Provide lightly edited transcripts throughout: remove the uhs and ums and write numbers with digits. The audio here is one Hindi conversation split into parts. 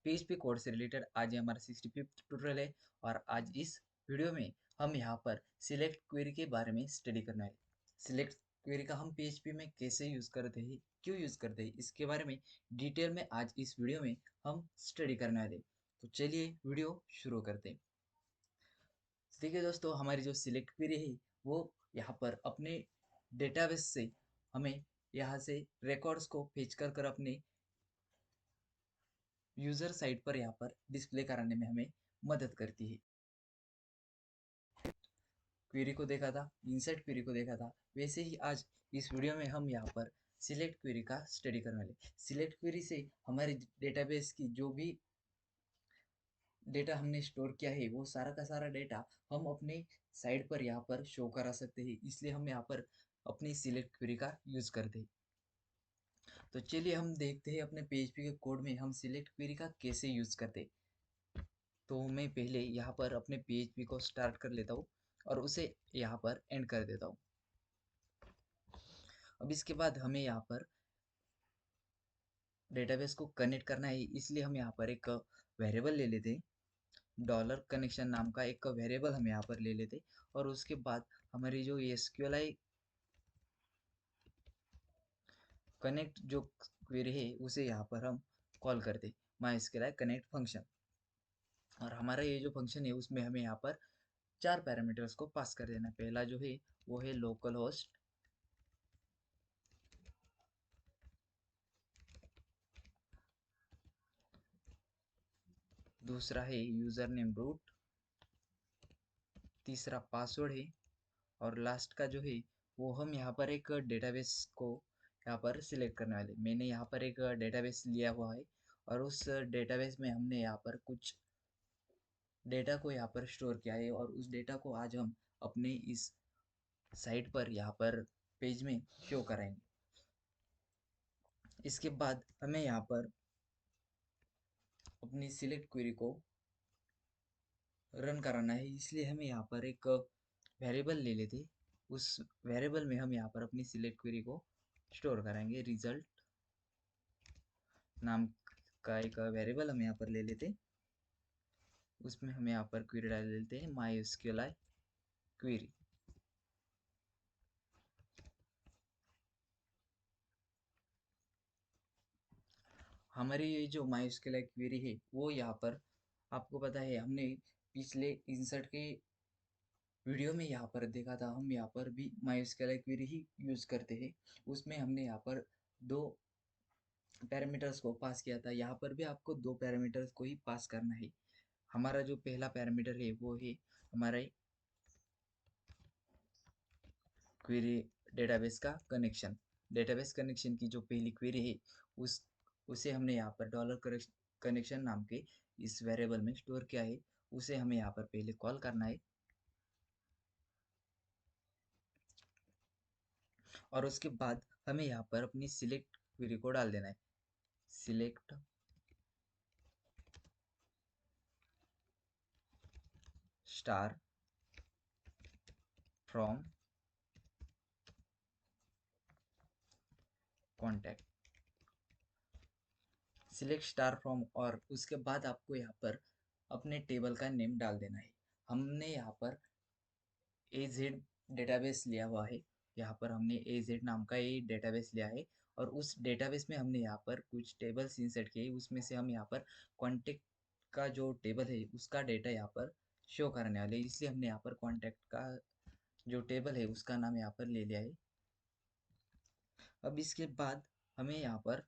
पीएचपी कोड से रिलेटेड आज ये हमारा 65th ट्यूटोरियल है। और आज इस वीडियो में हम यहाँ पर सिलेक्ट क्वेरी के बारे में स्टडी करना है। सिलेक्ट क्वेरी का हम पीएचपी में कैसे यूज़ करते हैं, क्यों यूज़ करते हैं, इसके बारे में डिटेल में आज इस वीडियो में हम स्टडी करने वाले। तो चलिए वीडियो शुरू करते हैं। देखिए दोस्तों, हमारी जो सिलेक्ट क्वेरी है वो यहाँ पर अपने डेटाबेस से हमें यहाँ से रिकॉर्ड्स को फेच कर अपने यूजर साइट पर यहाँ पर डिस्प्ले कराने में हमें मदद करती है। क्वेरी को देखा था, इंसर्ट क्वेरी को देखा था, वैसे ही आज इस वीडियो में हम यहाँ पर सिलेक्ट क्वेरी का स्टडी करने वाले। सिलेक्ट क्वेरी से हमारे डेटाबेस की जो भी डेटा हमने स्टोर किया है वो सारा का सारा डेटा हम अपने साइट पर यहाँ पर शो करा सकते हैं। इसलिए हम यहाँ पर अपनी सिलेक्ट क्वेरी का यूज करते हैं। तो चलिए हम देखते हैं अपने पीएचपी के कोड में हम सिलेक्ट क्वेरी का कैसे यूज करते हैं। तो मैं पहले यहाँ पर अपने पीएचपी को स्टार्ट कर लेता हूँ और उसे यहाँ पर एंड कर देता हूँ। अब इसके बाद हमें यहाँ पर डेटाबेस को कनेक्ट करना है, इसलिए हम यहाँ पर एक वेरिएबल ले लेते हैं। डॉलर कनेक्शन नाम का एक वेरिएबल हम यहाँ पर ले लेते और उसके बाद हमारी जो एसक्यूएल कनेक्ट जो क्वेरी है उसे यहाँ पर हम कॉल करते माइस्क्यूएल कनेक्ट फंक्शन। और हमारा ये जो फंक्शन है उसमें हमें यहाँ पर 4 पैरामीटर्स को पास कर देना। पहला जो है वो है लोकल होस्ट, दूसरा है यूजर नेम रूट, तीसरा पासवर्ड है और लास्ट का जो है वो हम यहाँ पर एक डेटाबेस को यहाँ पर सिलेक्ट करने वाले। मैंने यहाँ पर एक डेटाबेस लिया हुआ है और उस डेटाबेस में हमने यहाँ पर कुछ डेटा को यहाँ पर स्टोर किया है और उस डेटा को आज हम अपने इस साइट पर यहाँ पर पेज में शो कराएंगे। इसके बाद हमें यहाँ पर अपनी सिलेक्ट क्वेरी को रन कराना है, इसलिए हमें यहाँ पर एक वेरिएबल ले लेते। उस वेरिएबल में हम यहाँ पर अपनी सिलेक्ट क्वेरी को स्टोर कराएंगे। रिजल्ट नाम का एक वेरिएबल हम यहाँ पर ले लेते, उसमें हम यहाँ पर क्वेरी डाल देते हैं माइस्क्यूएल क्वेरी। हमारी ये जो माइस्क्यूएल क्वेरी है वो यहाँ पर आपको पता है, हमने पिछले इंसर्ट के वीडियो में यहाँ पर देखा था। हम यहाँ पर भी माइस्क्यूएल क्वेरी ही यूज करते हैं। उसमें हमने यहाँ पर 2 पैरामीटर्स को पास किया था। यहाँ पर भी आपको 2 पैरामीटर्स को ही पास करना है। हमारा जो पहला पैरामीटर है वो है हमारा क्वेरी डेटाबेस का कनेक्शन। डेटाबेस कनेक्शन की जो पहली क्वेरी है उसे हमने यहाँ पर डॉलर कनेक्शन नाम के इस वेरिएबल में स्टोर किया है। उसे हमें यहाँ पर पहले कॉल करना है और उसके बाद हमें यहाँ पर अपनी सिलेक्ट क्वेरी को डाल देना है। Select star from contact, select star from, और उसके बाद आपको यहाँ पर अपने टेबल का नेम डाल देना है। हमने यहाँ पर AZ डेटाबेस लिया हुआ है। यहाँ पर हमने AZ नाम का ये डेटाबेस लिया है और उस डेटाबेस में हमने यहाँ पर कुछ टेबल्स इंसर्ट किए। उसमें से हम यहाँ पर कॉन्टैक्ट का जो टेबल है उसका डेटा यहाँ पर शो करने वाले, इसलिए हमने यहाँ पर कॉन्टैक्ट का जो टेबल है उसका नाम यहाँ पर ले लिया है। अब इसके बाद हमें यहाँ पर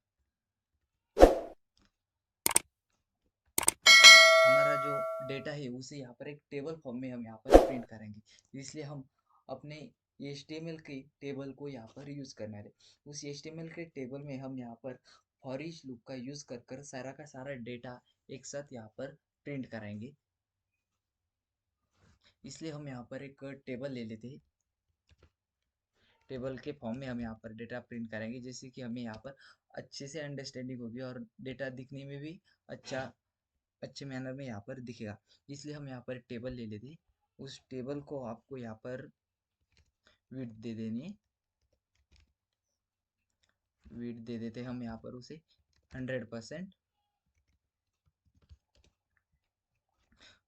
हमारा जो डेटा है उसे यहाँ पर एक टेबल फॉर्म में हम यहाँ पर प्रिंट करेंगे, इसलिए हम अपने HTML के टेबल को यहाँ पर यूज़ करने वाले। उस HTML के टेबल में हम यहाँ पर फॉर ईच लूप का यूज़ कर सारा का सारा डेटा एक साथ यहाँ पर प्रिंट कराएंगे। इसलिए हम यहाँ पर एक टेबल ले लेते हैं। टेबल के फॉर्म में हम यहाँ पर डेटा प्रिंट करेंगे, जैसे कि हमें यहाँ पर अच्छे से अंडरस्टैंडिंग होगी और डेटा दिखने में भी अच्छे मैनर में यहाँ पर दिखेगा। इसलिए हम यहाँ पर टेबल ले लेते। उस टेबल को आपको यहाँ पर विड्थ दे देनी है। विड्थ दे देते हम यहाँ पर उसे 100%।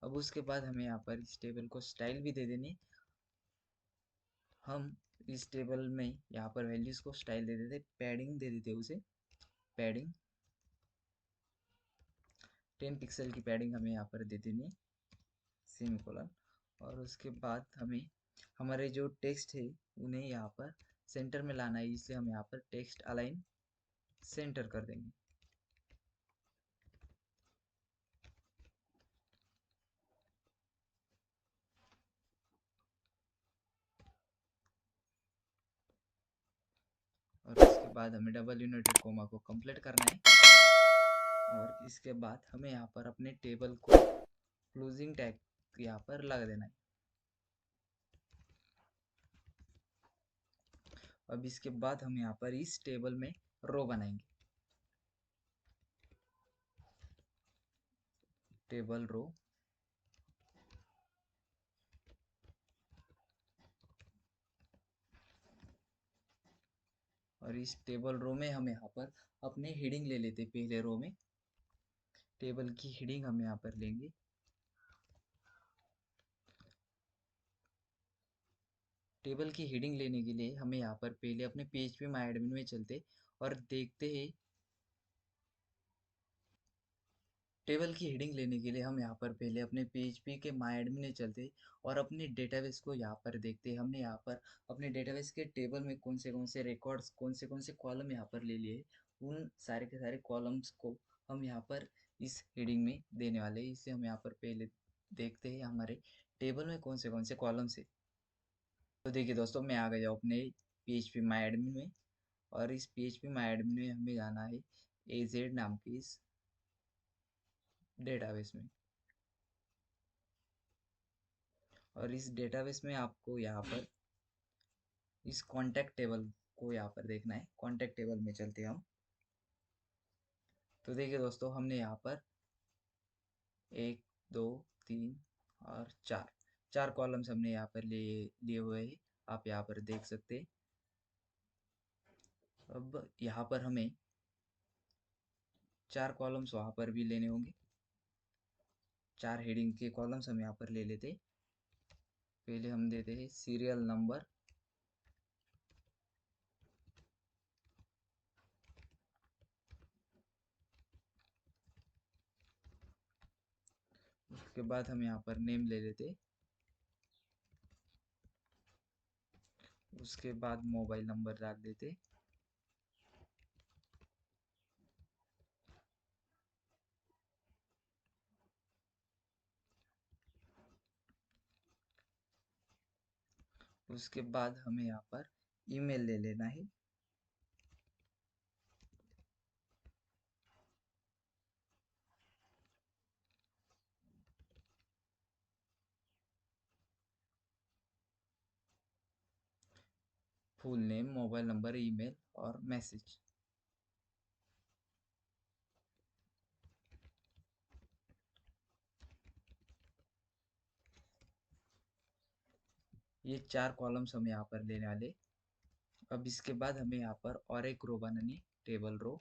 अब उसके बाद हमें यहाँ पर इस टेबल को स्टाइल भी दे देनी। हम इस टेबल में यहाँ पर वैल्यूज को स्टाइल दे देते, पैडिंग दे देते उसे, पैडिंग 10 पिक्सल की पैडिंग हमें यहाँ पर दे देनी, सेमीकोलन। और उसके बाद हमें हमारे जो टेक्स्ट है उन्हें यहाँ पर सेंटर में लाना है, इसलिए हम यहाँ पर टेक्स्ट अलाइन सेंटर कर देंगे। और इसके बाद हमें डबल यूनाइटेड कोमा को कंप्लीट करना है। और इसके बाद हमें यहाँ पर अपने टेबल को क्लोजिंग टैग यहाँ पर लगा देना है। अब इसके बाद हम यहाँ पर इस टेबल में रो बनाएंगे, टेबल रो। और इस टेबल रो में हम यहाँ पर अपने हेडिंग ले लेते, पहले रो में टेबल की हेडिंग हम यहाँ पर लेंगे। टेबल की हेडिंग लेने के लिए हमें यहाँ पर पहले अपने PHP माय एडमिन में चलते और देखते हैं। टेबल की हेडिंग लेने के लिए हम यहाँ पर पहले अपने PHP के माय एडमिन में चलते और अपने डेटाबेस को यहाँ पर देखते। हमने यहाँ पर अपने डेटाबेस के टेबल में कौन से रिकॉर्ड्स, कौन से कॉलम यहाँ पर ले लिए, उन सारे के सारे कॉलम्स को हम यहाँ पर इस हेडिंग में देने वाले हैं। इससे हम यहाँ पर पहले देखते हैं हमारे टेबल में कौन से कॉलम्स है। तो देखिए दोस्तों, मैं आ गया अपने PHP माय एडमिन में। और इस PHP माय एडमिन में हमें जाना है AZ नाम की इस डेटाबेस में। और इस डेटाबेस में आपको यहाँ पर इस कॉन्टैक्ट टेबल को यहाँ पर देखना है। कॉन्टैक्ट टेबल में चलते हैं हम। तो देखिए दोस्तों, हमने यहाँ पर 1 2 3 और 4 कॉलम्स हमने यहाँ पर लिए हुए हैं, आप यहाँ पर देख सकते हैं। अब यहाँ पर हमें 4 कॉलम्स वहाँ पर भी लेने होंगे। 4 हेडिंग के कॉलम्स हम यहाँ पर ले लेते। पहले हम देते हैं सीरियल नंबर, उसके बाद हम यहाँ पर नेम ले लेते। उसके बाद मोबाइल नंबर डाल देते। उसके बाद हमें यहाँ पर ईमेल ले लेना है। Full name, mobile number, email और मैसेज। ये 4 कॉलम्स हम यहाँ पर लेने वाले। अब इसके बाद हमें यहाँ पर और एक रो बनानी, टेबल रो।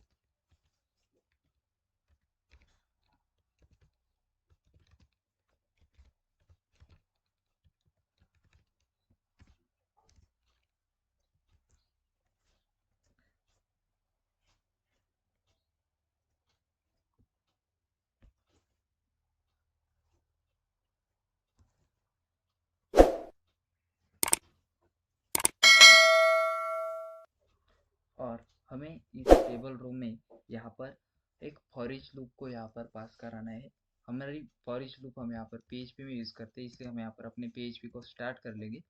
और हमें इस टेबल रो में यहाँ पर एक फॉर ईच लूप को यहाँ पर पास कराना है। हमारी फॉर ईच लूप हम यहाँ पर PHP में यूज़ करते हैं, इसलिए हम यहाँ पर अपने PHP को स्टार्ट कर लेंगे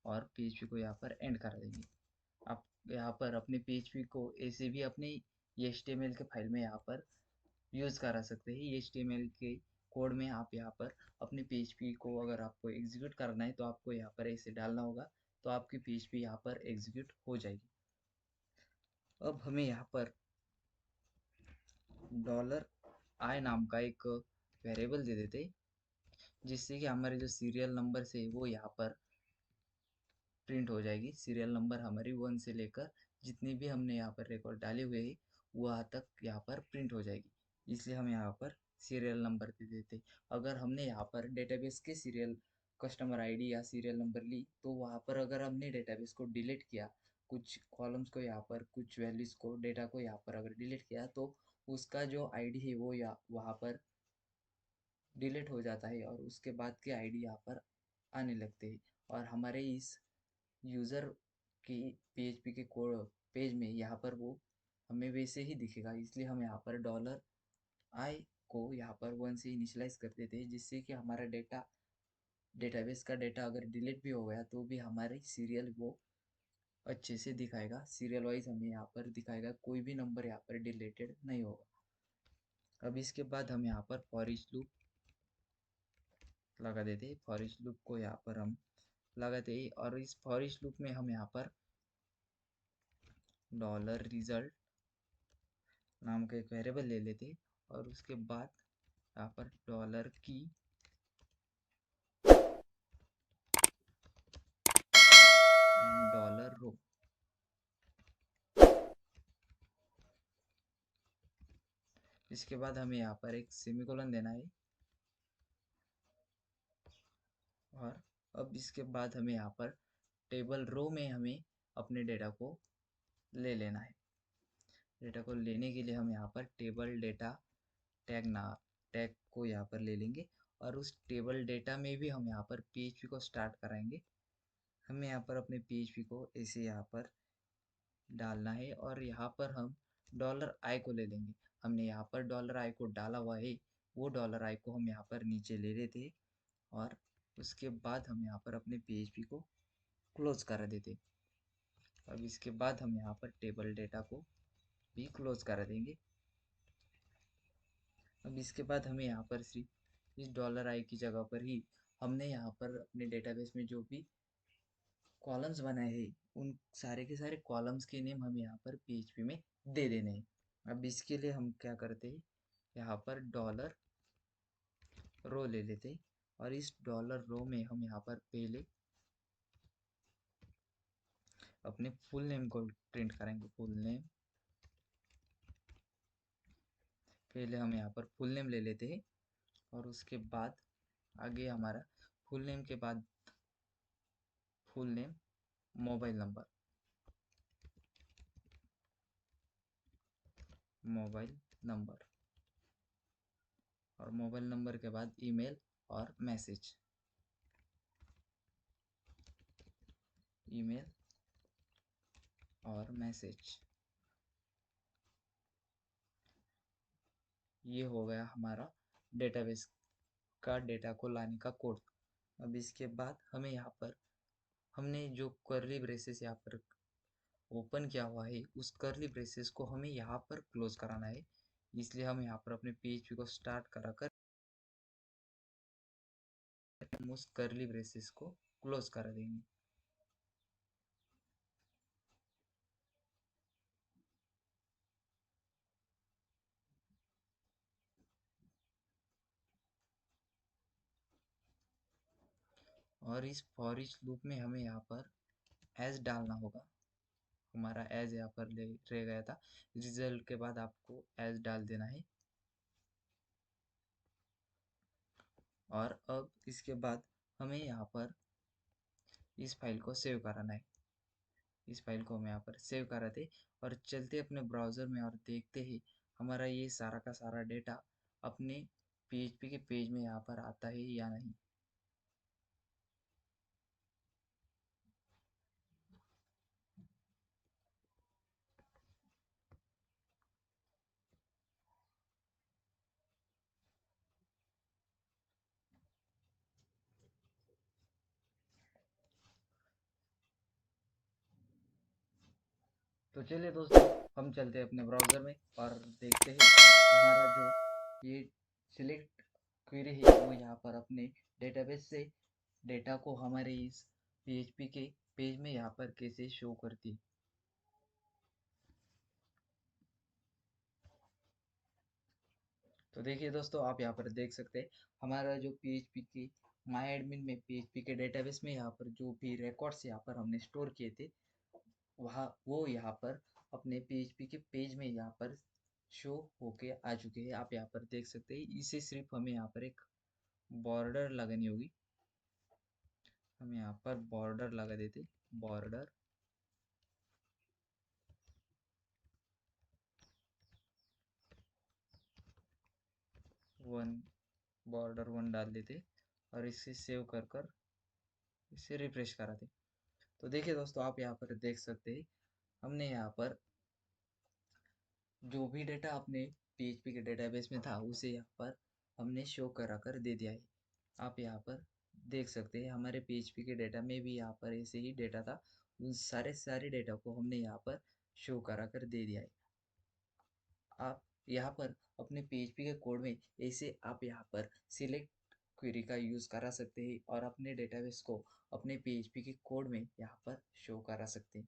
और PHP को यहाँ पर एंड कर देंगे। आप यहाँ पर अपने PHP को ऐसे भी अपनी HTML के फाइल में यहाँ पर यूज़ करा सकते हैं। HTML के कोड में आप यहाँ पर अपने PHP को अगर आपको एग्जीक्यूट करना है तो आपको यहाँ पर ऐसे डालना होगा, तो आपकी PHP यहाँ पर एग्जीक्यूट हो जाएगी। अब हमें यहाँ पर $i नाम का एक वेरिएबल दे देते, जिससे कि हमारे जो सीरियल नंबर से वो यहाँ पर प्रिंट हो जाएगी। सीरियल नंबर हमारी 1 से लेकर जितनी भी हमने यहाँ पर रिकॉर्ड डाले हुए हैं वहाँ तक यहाँ पर प्रिंट हो जाएगी। इसलिए हम यहाँ पर सीरियल नंबर दे देते। अगर हमने यहाँ पर डेटाबेस के सीरियल कस्टमर आईडी या सीरियल नंबर ली, तो वहाँ पर अगर हमने डेटाबेस को डिलीट किया, कुछ कॉलम्स को यहाँ पर, कुछ वैल्यूज़ को, डेटा को यहाँ पर अगर डिलीट किया, तो उसका जो आईडी है वो वहाँ पर डिलीट हो जाता है और उसके बाद के आईडी यहाँ पर आने लगते हैं। और हमारे इस यूज़र की पीएचपी के कोड पेज में यहाँ पर वो हमें वैसे ही दिखेगा। इसलिए हम यहाँ पर डॉलर आई को यहाँ पर 1 से इनिशियलाइज कर देते हैं, जिससे कि हमारा डेटाबेस का डेटा अगर डिलीट भी हो गया तो भी हमारी सीरियल वो अच्छे से दिखाएगा। सीरियल वाइज हमें यहाँ पर दिखाएगा, कोई भी नंबर यहाँ पर डिलीटेड नहीं होगा। अब इसके बाद हम यहाँ पर फॉर ईच लूप लगा देते हैं। फॉर ईच लूप को यहाँ पर हम लगाते हैं और इस फॉर ईच लूप में हम यहाँ पर डॉलर रिजल्ट नाम का एक वेरिएबल ले लेते हैं और उसके बाद यहाँ पर डॉलर की एंड डॉलर रो, इसके बाद हमें यहाँ पर एक सेमीकोलन देना है। और अब इसके बाद हमें यहाँ पर टेबल रो में हमें अपने डेटा को ले लेना है। डेटा को लेने के लिए हम यहाँ पर टेबल डेटा टैग को यहाँ पर ले लेंगे और उस टेबल डेटा में भी हम यहाँ पर पीएचपी को स्टार्ट कराएंगे। हमें यहाँ पर अपने पीएचपी को ऐसे यहाँ पर डालना है और यहाँ पर हम डॉलर आई को ले लेंगे। हमने यहाँ पर डॉलर आई को डाला हुआ है, वो डॉलर आई को हम यहाँ पर नीचे ले लेते हैं और उसके बाद हम यहाँ पर अपने पीएचपी को क्लोज कर देते। अब इसके बाद हम यहाँ पर टेबल डेटा को भी क्लोज कर देंगे। अब इसके बाद हमें यहाँ पर सिर्फ इस डॉलर आई की जगह पर ही हमने यहाँ पर अपने डेटाबेस में जो भी कॉलम्स बनाए हैं, उन सारे के सारे कॉलम्स के नेम हम यहाँ पर पीएचपी में दे देने हैं। अब इसके लिए हम क्या करते हैं, यहाँ पर डॉलर रो ले लेते हैं और इस डॉलर रो में हम यहाँ पर पहले अपने फुल नेम को प्रिंट करेंगे। फुल नेम, पहले हम यहाँ पर फुल नेम ले लेते हैं और उसके बाद आगे हमारा फुल नेम के बाद full name, mobile number, mobile number और मोबाइल नंबर के बाद ईमेल और मैसेज, ईमेल और मैसेज। ये हो गया हमारा डेटाबेस का डेटा को लाने का कोड। अब इसके बाद हमें यहाँ पर हमने जो कर्ली ब्रेसेस यहाँ पर ओपन किया हुआ है, उस कर्ली ब्रेसेस को हमें यहाँ पर क्लोज कराना है। इसलिए हम यहाँ पर अपने पीएचपी को स्टार्ट कराकर हम उस कर्ली ब्रेसेस को क्लोज करा देंगे। और इस फॉर ईच लूप में हमें यहाँ पर एज डालना होगा। हमारा एज यहाँ पर रह गया था, रिजल्ट के बाद आपको एज डाल देना है। और अब इसके बाद हमें यहाँ पर इस फाइल को सेव कराना है। इस फाइल को हम यहाँ पर सेव कराते और चलते अपने ब्राउज़र में और देखते ही हमारा ये सारा का सारा डेटा अपने पीएचपी के पेज में यहाँ पर आता है या नहीं। तो चलिए दोस्तों, हम चलते हैं अपने ब्राउज़र में और देखते हैं हमारा जो ये सिलेक्ट क्वेरी है वो यहाँ पर अपने डेटाबेस से डेटा को हमारे इस पीएचपी के पेज में यहाँ पर कैसे शो करती है। तो देखिए दोस्तों, आप यहाँ पर देख सकते हैं हमारा जो पीएचपी के माई एडमिन में पीएचपी के डेटाबेस में यहाँ पर जो भी रिकॉर्ड्स यहाँ पर हमने स्टोर किए थे, वहाँ वो यहाँ पर अपने पीएचपी के पेज में यहाँ पर शो होके आ चुके हैं, आप यहाँ पर देख सकते हैं। इसे सिर्फ हमें यहाँ पर एक बॉर्डर लगानी होगी। हम यहाँ पर बॉर्डर लगा देते, बॉर्डर 1, बॉर्डर 1 डाल देते और इसे सेव कर कर इसे रिफ्रेश कराते। तो देखिए दोस्तों, आप यहाँ पर देख सकते हैं हमने यहाँ पर जो भी डेटा अपने PHP के डेटाबेस में था उसे यहाँ पर हमने शो करा कर दे दिया है। आप यहाँ पर देख सकते हैं हमारे PHP के डेटा में भी यहाँ पर ऐसे ही डेटा था। उन सारे डेटा को हमने यहाँ पर शो करा कर दे दिया है। आप यहाँ पर अपने PHP के कोड में ऐसे आप यहाँ पर सिलेक्ट क्वेरी का यूज़ करा सकते हैं और अपने डेटाबेस को अपने PHP के कोड में यहाँ पर शो करा सकते हैं।